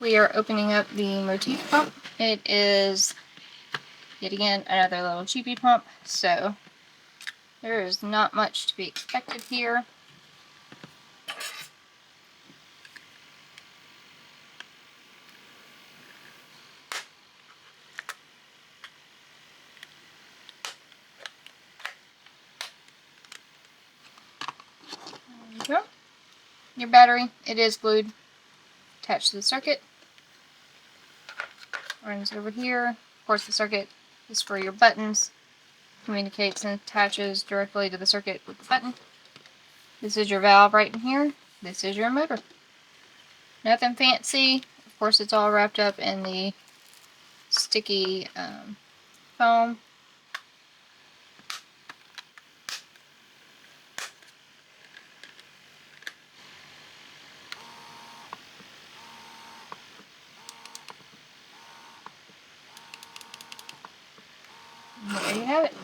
We are opening up the Motif pump. It is, yet again, another little cheapy pump, so there is not much to be expected here. There you go. Your battery, it is glued, attached to the circuit. Runs over here. Of course, the circuit is for your buttons. Communicates and attaches directly to the circuit with the button. This is your valve right in here. This is your motor. Nothing fancy. Of course, it's all wrapped up in the sticky foam. And there you have it.